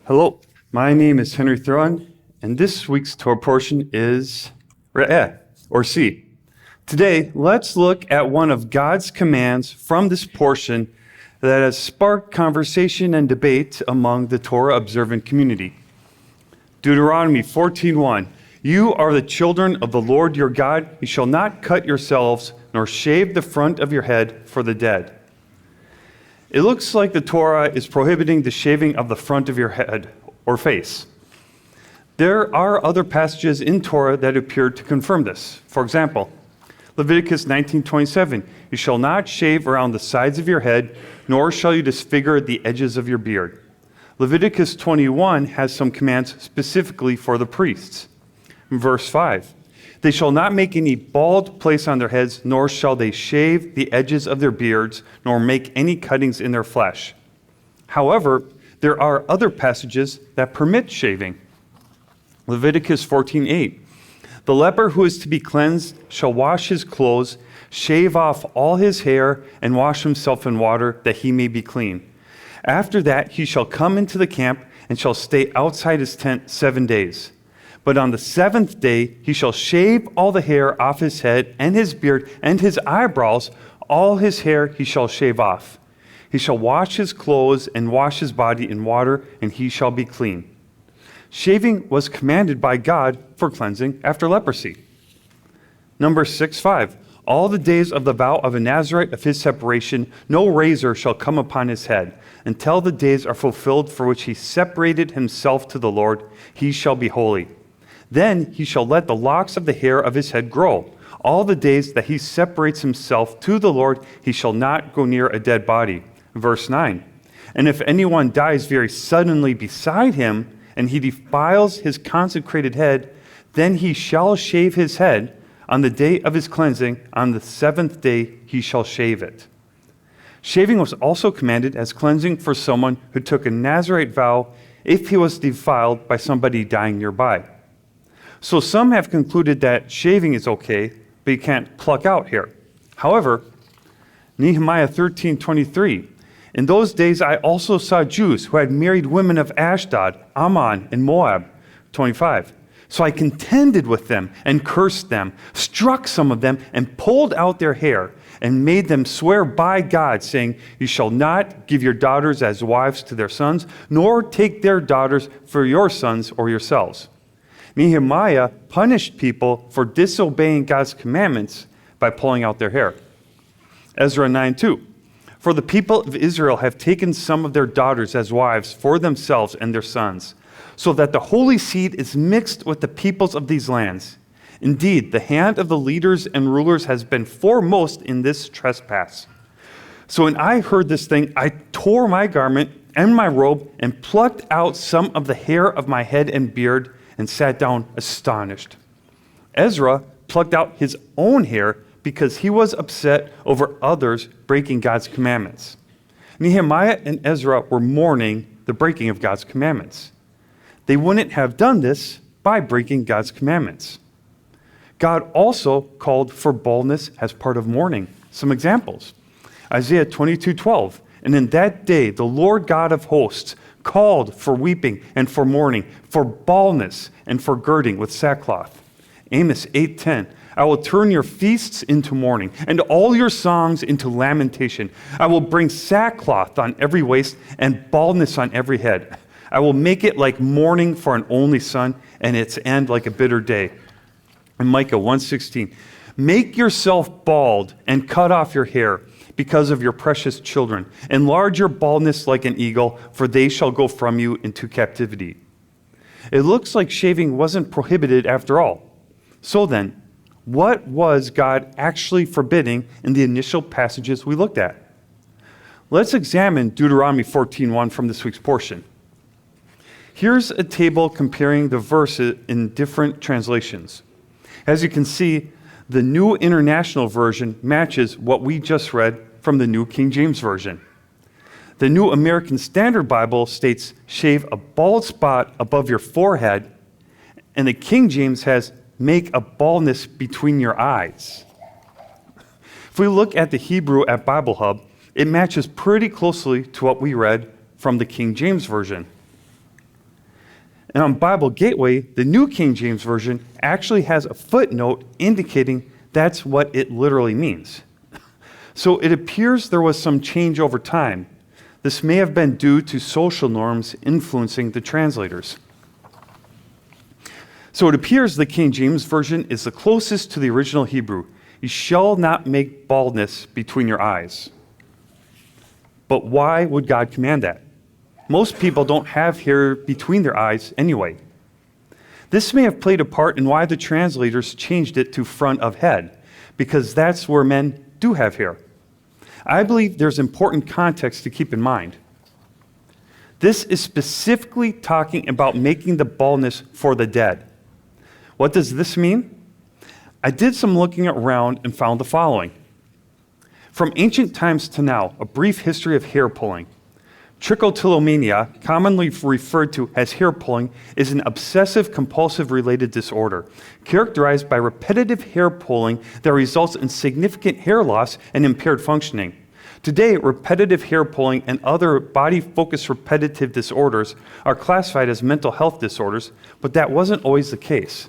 Hello, my name is Henry Thron, and this week's Torah portion is Re'eh, or see. Today, let's look at one of God's commands from this portion that has sparked conversation and debate among the Torah-observant community. Deuteronomy 14:1. You are the children of the Lord your God. You shall not cut yourselves, nor shave the front of your head for the dead. It looks like the Torah is prohibiting the shaving of the front of your head or face. There are other passages in Torah that appear to confirm this. For example, Leviticus 19:27, you shall not shave around the sides of your head, nor shall you disfigure the edges of your beard. Leviticus 21 has some commands specifically for the priests. Verse 5, they shall not make any bald place on their heads, nor shall they shave the edges of their beards, nor make any cuttings in their flesh. However, there are other passages that permit shaving. Leviticus 14:8, the leper who is to be cleansed shall wash his clothes, shave off all his hair, and wash himself in water, that he may be clean. After that he shall come into the camp, and shall stay outside his tent 7 days. But on the 7th day he shall shave all the hair off his head, and his beard, and his eyebrows. All his hair he shall shave off. He shall wash his clothes, and wash his body in water, and he shall be clean. Shaving was commanded by God for cleansing after leprosy. Numbers 6:5, all the days of the vow of a Nazirite of his separation, no razor shall come upon his head, until the days are fulfilled for which he separated himself to the Lord. He shall be holy. Then he shall let the locks of the hair of his head grow. All the days that he separates himself to the Lord, he shall not go near a dead body. Verse 9, and if anyone dies very suddenly beside him, and he defiles his consecrated head, then he shall shave his head. On the day of his cleansing, on the 7th day, he shall shave it. Shaving was also commanded as cleansing for someone who took a Nazirite vow if he was defiled by somebody dying nearby. So some have concluded that shaving is okay, but you can't pluck out hair. However, Nehemiah 13:23, in those days I also saw Jews who had married women of Ashdod, Ammon, and Moab. 25. So I contended with them and cursed them, struck some of them, and pulled out their hair, and made them swear by God, saying, you shall not give your daughters as wives to their sons, nor take their daughters for your sons or yourselves. Nehemiah punished people for disobeying God's commandments by pulling out their hair. Ezra 9:2, for the people of Israel have taken some of their daughters as wives for themselves and their sons, so that the holy seed is mixed with the peoples of these lands. Indeed, the hand of the leaders and rulers has been foremost in this trespass. So when I heard this thing, I tore my garment and my robe and plucked out some of the hair of my head and beard and sat down astonished. Ezra plucked out his own hair because he was upset over others breaking God's commandments. Nehemiah and Ezra were mourning the breaking of God's commandments. They wouldn't have done this by breaking God's commandments. God also called for boldness as part of mourning. Some examples. Isaiah 22:12, and in that day the Lord God of hosts called for weeping and for mourning, for baldness and for girding with sackcloth. Amos 8:10, I will turn your feasts into mourning, and all your songs into lamentation. I will bring sackcloth on every waist and baldness on every head. I will make it like mourning for an only son, and its end like a bitter day. And Micah 1:16, make yourself bald and cut off your hair because of your precious children. Enlarge your baldness like an eagle, for they shall go from you into captivity. It looks like shaving wasn't prohibited after all. So then, what was God actually forbidding in the initial passages we looked at? Let's examine Deuteronomy 14:1 from this week's portion. Here's a table comparing the verses in different translations. As you can see, the New International Version matches what we just read from the New King James Version. The New American Standard Bible states, shave a bald spot above your forehead, and the King James has, make a baldness between your eyes. If we look at the Hebrew at Bible Hub, it matches pretty closely to what we read from the King James Version. And on Bible Gateway, the New King James Version actually has a footnote indicating that's what it literally means. So it appears there was some change over time. This may have been due to social norms influencing the translators. So it appears the King James Version is the closest to the original Hebrew. You shall not make baldness between your eyes. But why would God command that? Most people don't have hair between their eyes anyway. This may have played a part in why the translators changed it to front of head, because that's where men do have hair. I believe there's important context to keep in mind. This is specifically talking about making the baldness for the dead. What does this mean? I did some looking around and found the following. From ancient times to now, a brief history of hair pulling. Trichotillomania, commonly referred to as hair pulling, is an obsessive-compulsive related disorder characterized by repetitive hair pulling that results in significant hair loss and impaired functioning. Today, repetitive hair pulling and other body-focused repetitive disorders are classified as mental health disorders, but that wasn't always the case.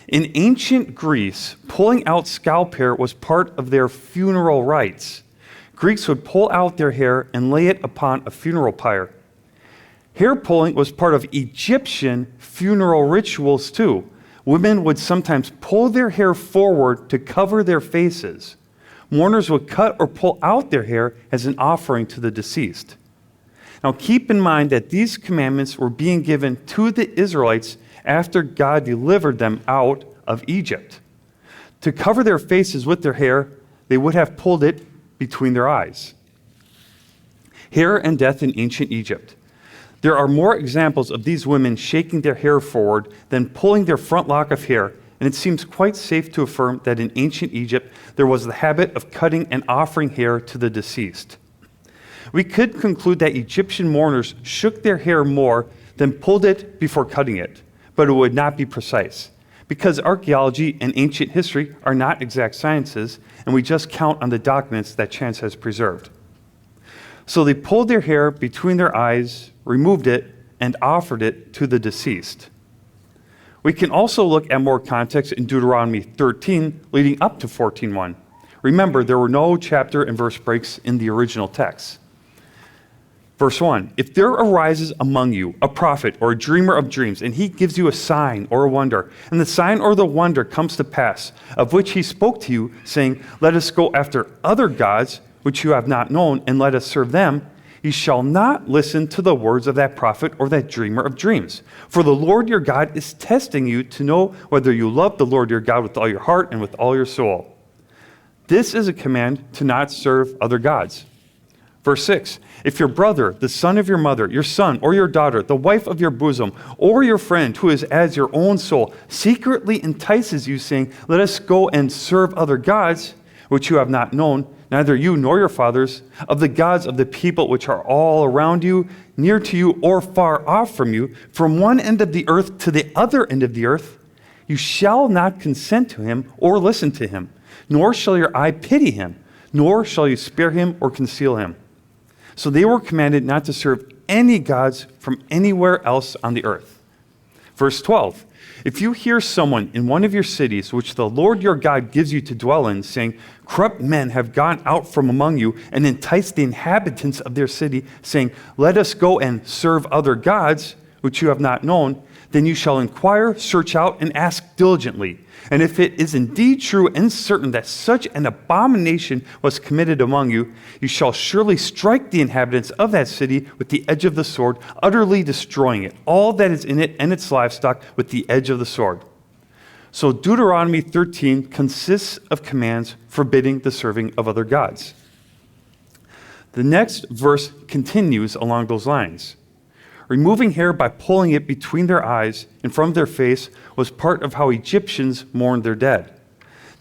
In ancient Greece, pulling out scalp hair was part of their funeral rites. Greeks would pull out their hair and lay it upon a funeral pyre. Hair pulling was part of Egyptian funeral rituals too. Women would sometimes pull their hair forward to cover their faces. Mourners would cut or pull out their hair as an offering to the deceased. Now keep in mind that these commandments were being given to the Israelites after God delivered them out of Egypt. To cover their faces with their hair, they would have pulled it between their eyes. Hair and death in ancient Egypt. There are more examples of these women shaking their hair forward than pulling their front lock of hair, and it seems quite safe to affirm that in ancient Egypt there was the habit of cutting and offering hair to the deceased. We could conclude that Egyptian mourners shook their hair more than pulled it before cutting it, but it would not be precise. Because archaeology and ancient history are not exact sciences, and we just count on the documents that chance has preserved. So they pulled their hair between their eyes, removed it, and offered it to the deceased. We can also look at more context in Deuteronomy 13, leading up to 14:1. Remember, there were no chapter and verse breaks in the original text. Verse 1, if there arises among you a prophet or a dreamer of dreams, and he gives you a sign or a wonder, and the sign or the wonder comes to pass, of which he spoke to you, saying, let us go after other gods, which you have not known, and let us serve them, you shall not listen to the words of that prophet or that dreamer of dreams. For the Lord your God is testing you to know whether you love the Lord your God with all your heart and with all your soul. This is a command to not serve other gods. Verse 6, if your brother, the son of your mother, your son or your daughter, the wife of your bosom, or your friend who is as your own soul, secretly entices you, saying, let us go and serve other gods, which you have not known, neither you nor your fathers, of the gods of the people which are all around you, near to you or far off from you, from one end of the earth to the other end of the earth, you shall not consent to him or listen to him, nor shall your eye pity him, nor shall you spare him or conceal him. So they were commanded not to serve any gods from anywhere else on the earth. Verse 12, if you hear someone in one of your cities, which the Lord your God gives you to dwell in, saying, corrupt men have gone out from among you and enticed the inhabitants of their city, saying, let us go and serve other gods, which you have not known, then you shall inquire, search out, and ask diligently. And if it is indeed true and certain that such an abomination was committed among you, you shall surely strike the inhabitants of that city with the edge of the sword, utterly destroying it, all that is in it and its livestock with the edge of the sword. So Deuteronomy 13 consists of commands forbidding the serving of other gods. The next verse continues along those lines. Removing hair by pulling it between their eyes and from their face was part of how Egyptians mourned their dead.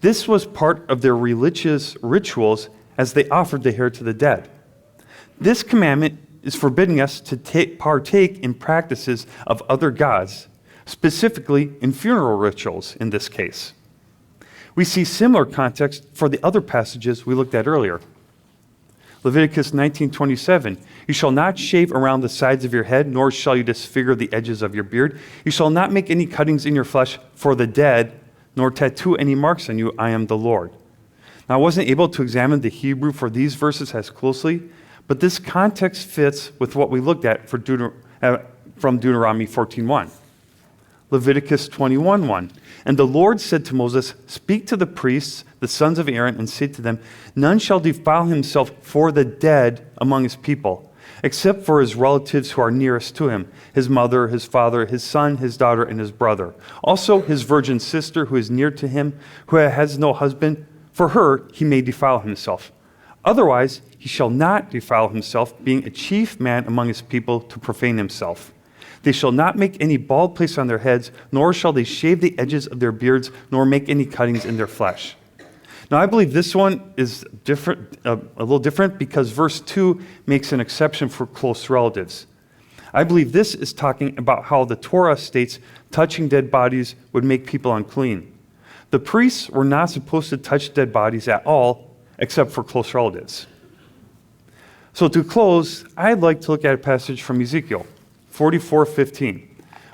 This was part of their religious rituals as they offered the hair to the dead. This commandment is forbidding us to partake in practices of other gods, specifically in funeral rituals in this case. We see similar context for the other passages we looked at earlier. Leviticus 19:27, you shall not shave around the sides of your head, nor shall you disfigure the edges of your beard. You shall not make any cuttings in your flesh for the dead, nor tattoo any marks on you. I am the Lord. Now, I wasn't able to examine the Hebrew for these verses as closely, but this context fits with what we looked at from Deuteronomy 14:1. Leviticus 21:1. And the Lord said to Moses, speak to the priests, the sons of Aaron, and say to them, none shall defile himself for the dead among his people, except for his relatives who are nearest to him, his mother, his father, his son, his daughter, and his brother. Also his virgin sister who is near to him, who has no husband, for her he may defile himself. Otherwise he shall not defile himself, being a chief man among his people, to profane himself. They shall not make any bald place on their heads, nor shall they shave the edges of their beards, nor make any cuttings in their flesh. Now, I believe this one is different, a little different, because verse 2 makes an exception for close relatives. I believe this is talking about how the Torah states touching dead bodies would make people unclean. The priests were not supposed to touch dead bodies at all, except for close relatives. So to close, I'd like to look at a passage from Ezekiel 44:15.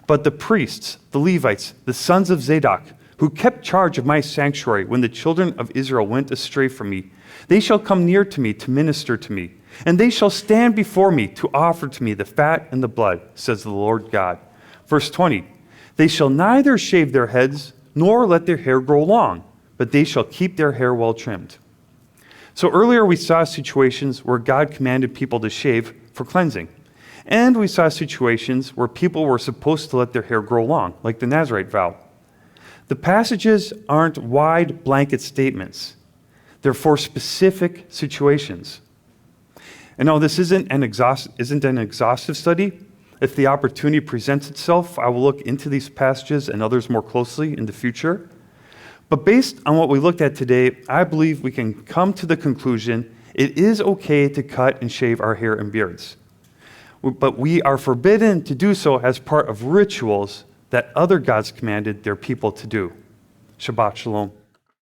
But the priests, the Levites, the sons of Zadok, who kept charge of my sanctuary when the children of Israel went astray from me, they shall come near to me to minister to me, and they shall stand before me to offer to me the fat and the blood, says the Lord God. Verse 20, they shall neither shave their heads nor let their hair grow long, but they shall keep their hair well trimmed. So earlier we saw situations where God commanded people to shave for cleansing. And we saw situations where people were supposed to let their hair grow long, like the Nazirite vow. The passages aren't wide blanket statements. They're for specific situations. And no, this isn't an exhaustive study. If the opportunity presents itself, I will look into these passages and others more closely in the future. But based on what we looked at today, I believe we can come to the conclusion it is okay to cut and shave our hair and beards. But we are forbidden to do so as part of rituals that other gods commanded their people to do. Shabbat Shalom.